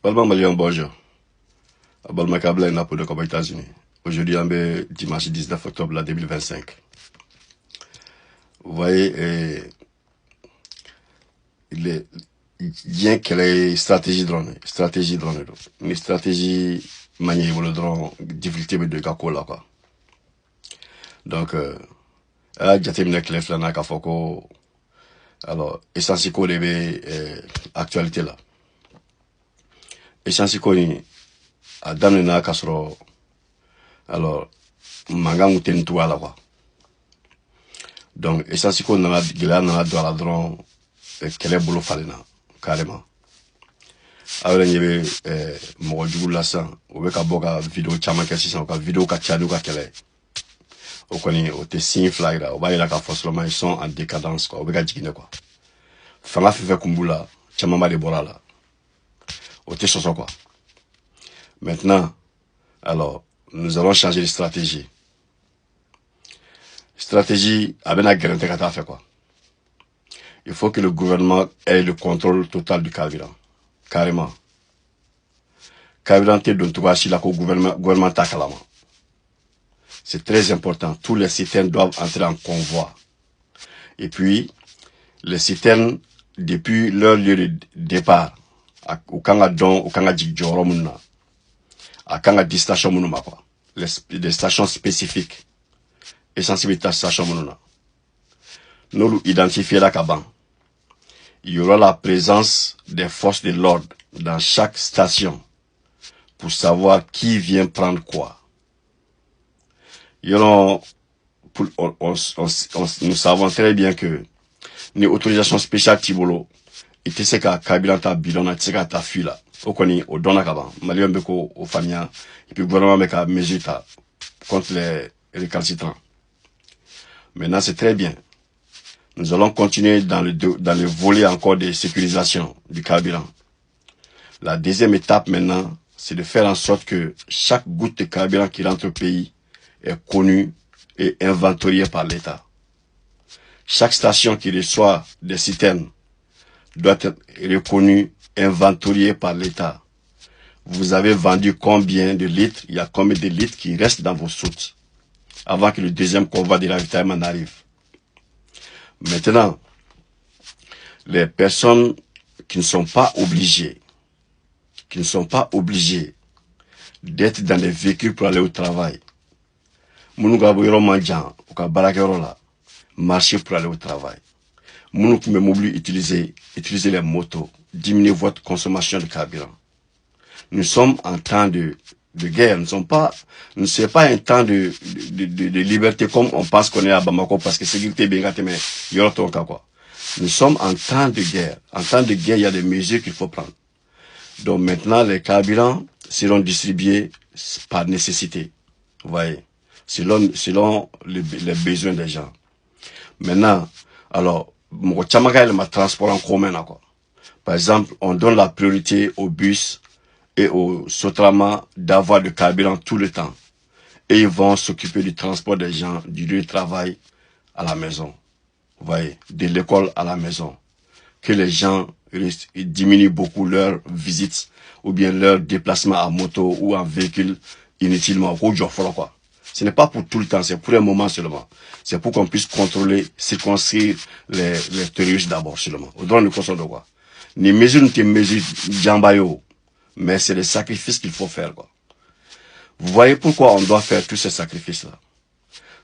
Parlement malien, bonjour. Abalma Kabla est pour aux États-Unis. Aujourd'hui, on est dimanche 19 octobre 2025. Vous voyez, il est bien qu'elle ait stratégie drone, une stratégie maniée pour le drone, difficulté de Gako là quoi. Donc, j'attends que les flânaks à Foko, alors, essentiel qu'on avait actualité là. Essentiel qu'on a donné na kasro, alors, manga mouten tout à la quoi. Donc, essentiel qu'on a dit là, on a droit à la drone, qu'elle est boulot falena, carrément. Alors, il y avait mon jour là ça, on veut qu'à vidéo chama qu'à 600, qu'à vidéo qu'à tchadou qu'à qu'elle est. Au connaît, au te signe flag là, au va y là qu'à forcément ils sont en décadence quoi, au veut qu'à dire quoi. Fanga fait kumbula, chama ma de bora là. Au te soso quoi. Maintenant, alors, nous allons changer de stratégie. Stratégie, à ben la garantie qu'à fait quoi. Il faut que le gouvernement ait le contrôle total du carburant. Carrément. Carburant, t'es donc si là, gouvernement t'a calama. C'est très important. Tous les citernes doivent entrer en convoi. Et puis, les citernes, depuis leur lieu de départ, au Kanga Don, au Kanga Djigjorom, à Kanga di station Mounuma, quoi. Les stations spécifiques. Essentiellement, les stations Mounuma. Nous identifions la Kaban. Il y aura la présence des forces de l'ordre dans chaque station pour savoir qui vient prendre quoi. Nous savons très bien que les autorisations spéciales Tibolo, et tu sais qu'à Kabila ta bilan, tu sais qu'à ta fille là, au connaît, au don à Kaban, Malien Beko, au famille, et puis le gouvernement avec à mesure contre les récalcitrants. Maintenant, c'est très bien. Nous allons continuer dans le volet encore de sécurisation du carburant. La deuxième étape maintenant, c'est de faire en sorte que chaque goutte de carburant qui rentre au pays est connue et inventoriée par l'État. Chaque station qui reçoit des citernes doit être reconnue, inventoriée par l'État. Vous avez vendu combien de litres, il y a combien de litres qui restent dans vos soutes avant que le deuxième convoi de ravitaillement n'arrive. Maintenant, les personnes qui ne sont pas obligées d'être dans des véhicules pour aller au travail, marcher pour aller au travail. Nous pouvons utiliser les motos, diminuer votre consommation de carburant. Nous sommes en temps de guerre, ne c'est pas un temps de liberté comme on pense qu'on est à Bamako parce que sécurité bien gâtée, mais il y aura ton cas quoi. Nous sommes en temps de guerre. En temps de guerre, il y a des mesures qu'il faut prendre. Donc maintenant, les carburants seront distribués par nécessité. Vous voyez, selon les besoins des gens. Maintenant, alors, le transport en commun là quoi. Par exemple, on donne la priorité aux bus et aux Sotrama d'avoir du carburant tout le temps. Et ils vont s'occuper du transport des gens du lieu de travail à la maison. Vous voyez, de l'école à la maison. Que les gens diminuent beaucoup leurs visites ou bien leur déplacement à moto ou en véhicule inutilement. Quoi. Ce n'est pas pour tout le temps, c'est pour un moment seulement. C'est pour qu'on puisse contrôler, circonscrire les terroristes d'abord seulement. Au droit de consommer de quoi. Les mesures ne sont mesures jambayo, mais c'est des sacrifices qu'il faut faire. Quoi. Vous voyez pourquoi on doit faire tous ces sacrifices-là.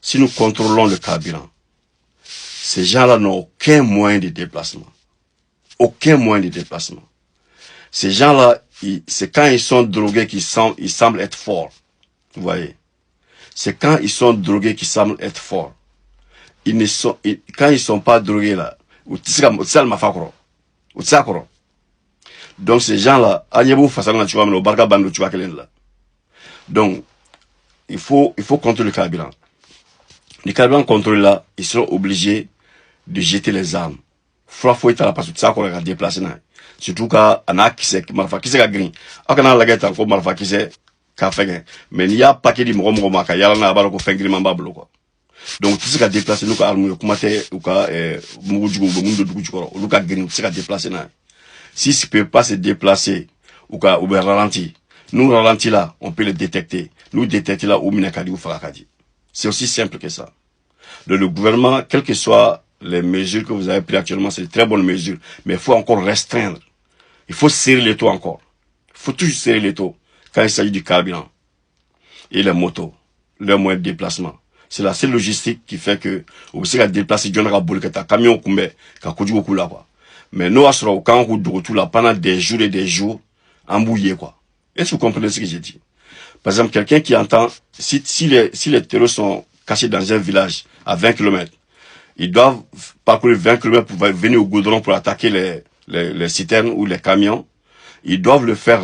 Si nous contrôlons le carburant, ces gens-là n'ont aucun moyen de déplacement. Aucun moyen de déplacement. Ces gens-là, c'est quand ils sont drogués qu'ils semblent être forts. Vous voyez. C'est quand ils sont drogués qu'ils semblent être forts. Quand ils sont pas drogués là, donc ces gens-là, donc il faut contrôler le carburant. Les carburants contrôlés là, ils seront obligés de jeter les armes. Faut être là parce que ça qu'on a déplacé là. Surtout quand on a qui c'est green. On a la guette encore marfa qui c'est fait mais il y a paquet de mogo maka yala na balo ko fengri mamba blo quoi. Donc tout ce qui a déplacé nous ka armu ko maté ou ka mugu jugu mundo dugu jukoro lu ka green tout ce qui a déplacé là. Si ne peut pas se déplacer ou bien ralenti. Nous, ralenti là, on peut le détecter. Nous détecter là où Minakadi ou Farakadi. C'est aussi simple que ça. Donc, le gouvernement, quelles que soient les mesures que vous avez prises actuellement, c'est de très bonnes mesures. Mais il faut encore restreindre. Il faut serrer les taux encore. Il faut toujours serrer les taux quand il s'agit du carburant et les motos, leurs moyens de déplacement. C'est la seule logistique qui fait que, vous savez, déplacer, il y a un camion qui est là, quoi. Mais nous, quand on roule de retour là, pendant des jours et des jours, embouillé, quoi. Est-ce que vous comprenez ce que j'ai dit? Par exemple, quelqu'un qui entend, si les terroristes sont cachés dans un village à 20 km, ils doivent parcourir 20 km pour venir au goudron pour attaquer les citernes ou les camions. Ils peuvent le faire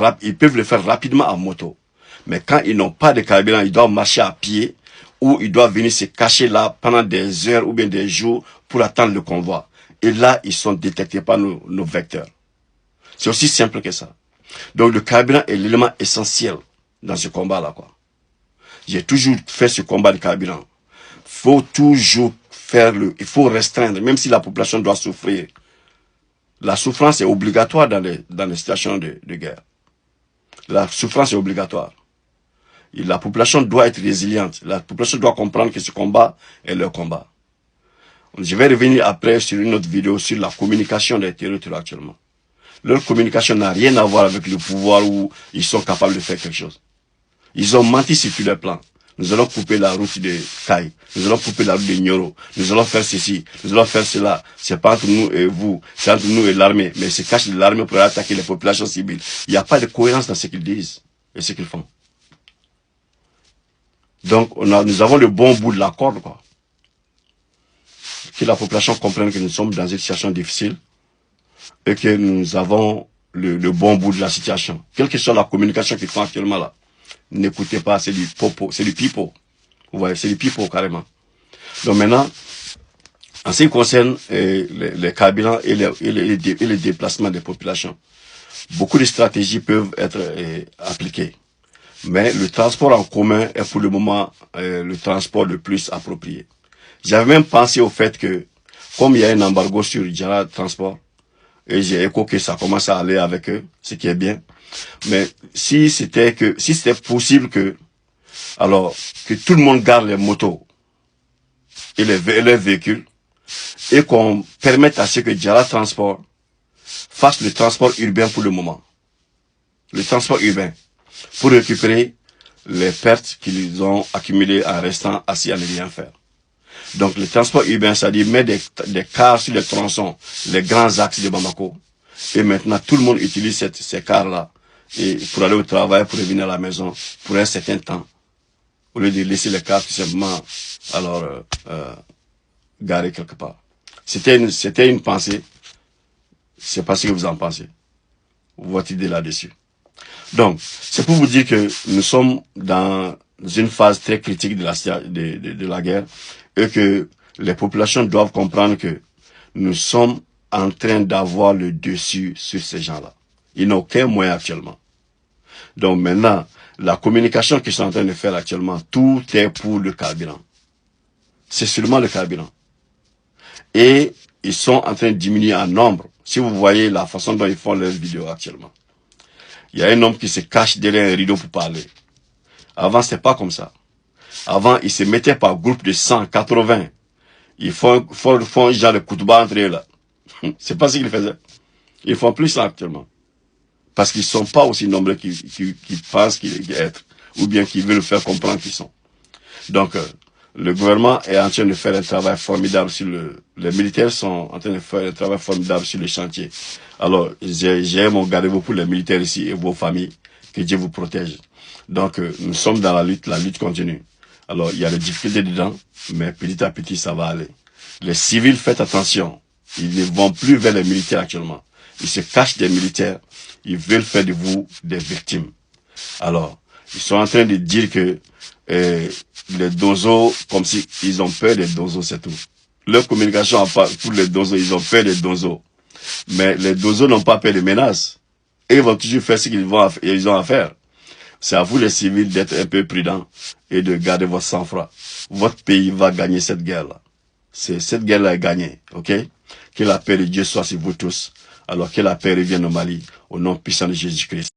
rapidement en moto. Mais quand ils n'ont pas de carburant, ils doivent marcher à pied ou ils doivent venir se cacher là pendant des heures ou bien des jours pour attendre le convoi. Et là, ils sont détectés par nos vecteurs. C'est aussi simple que ça. Donc le carburant est l'élément essentiel dans ce combat-là, quoi. J'ai toujours fait ce combat de carburant. Faut toujours il faut restreindre, même si la population doit souffrir. La souffrance est obligatoire dans les situations de guerre. La souffrance est obligatoire. Et la population doit être résiliente. La population doit comprendre que ce combat est leur combat. Je vais revenir après sur une autre vidéo sur la communication des terroristes actuellement. Leur communication n'a rien à voir avec le pouvoir où ils sont capables de faire quelque chose. Ils ont menti sur tous les plans. Nous allons couper la route de Kai. Nous allons couper la route de Nyoro. Nous allons faire ceci. Nous allons faire cela. C'est pas entre nous et vous. C'est entre nous et l'armée. Mais ils se cachent de l'armée pour attaquer les populations civiles. Il n'y a pas de cohérence dans ce qu'ils disent et ce qu'ils font. Donc, nous avons le bon bout de la corde, quoi. Que la population comprenne que nous sommes dans une situation difficile et que nous avons le bon bout de la situation. Quelle que soit la communication qu'ils font actuellement là, n'écoutez pas, c'est du popo, c'est du pipeau. Vous voyez, c'est du pipeau carrément. Donc maintenant, en ce qui concerne les carburants et les déplacements des populations, beaucoup de stratégies peuvent être appliquées. Mais le transport en commun est pour le moment le transport le plus approprié. J'avais même pensé au fait que, comme il y a un embargo sur Jara Transport, et j'ai écho que ça commence à aller avec eux, ce qui est bien. Mais si c'était possible que tout le monde garde les motos et les véhicules, et qu'on permette à ce que Jara Transport fasse le transport urbain pour le moment. Le transport urbain. Pour récupérer les pertes qu'ils ont accumulées en restant assis à ne rien faire. Donc le transport urbain, c'est-à-dire mettre des cars sur les tronçons, les grands axes de Bamako. Et maintenant, tout le monde utilise ces cars-là pour aller au travail, pour revenir à la maison, pour un certain temps. Au lieu de laisser les cars tout simplement garés quelque part. C'était une pensée. C'est pas ce que vous en pensez. Votre idée là-dessus. Donc, c'est pour vous dire que nous sommes dans une phase très critique de la guerre et que les populations doivent comprendre que nous sommes en train d'avoir le dessus sur ces gens-là. Ils n'ont aucun moyen actuellement. Donc maintenant, la communication qu'ils sont en train de faire actuellement, tout est pour le carburant. C'est seulement le carburant. Et ils sont en train de diminuer en nombre. Si vous voyez la façon dont ils font leurs vidéos actuellement. Il y a un homme qui se cache derrière un rideau pour parler. Avant, c'était pas comme ça. Avant, ils se mettaient par groupe de 100, 80. Ils font genre de koutouba entre eux là. C'est pas ce qu'ils faisaient. Ils font plus ça actuellement. Parce qu'ils sont pas aussi nombreux qu'ils pensent qu'ils être. Ou bien qu'ils veulent faire comprendre qu'ils sont. Donc, le gouvernement est en train de faire un travail formidable sur les militaires sont en train de faire un travail formidable sur les chantiers. Alors, j'ai mon gardez-vous pour les militaires ici et vos familles. Que Dieu vous protège. Donc, nous sommes dans la lutte continue. Alors, il y a des difficultés dedans, mais petit à petit, ça va aller. Les civils, faites attention. Ils ne vont plus vers les militaires actuellement. Ils se cachent des militaires. Ils veulent faire de vous des victimes. Alors, ils sont en train de dire que les dozos, comme si ils ont peur des dozos, c'est tout. Leur communication pour les dozos, ils ont peur des dozos. Mais les dozos n'ont pas peur des menaces. Et ils vont toujours faire ce qu'ils ont à faire. C'est à vous les civils d'être un peu prudents et de garder votre sang-froid. Votre pays va gagner cette guerre-là. Cette guerre-là est gagnée, ok? Que la paix de Dieu soit sur vous tous. Alors que la paix revienne au Mali, au nom puissant de Jésus-Christ.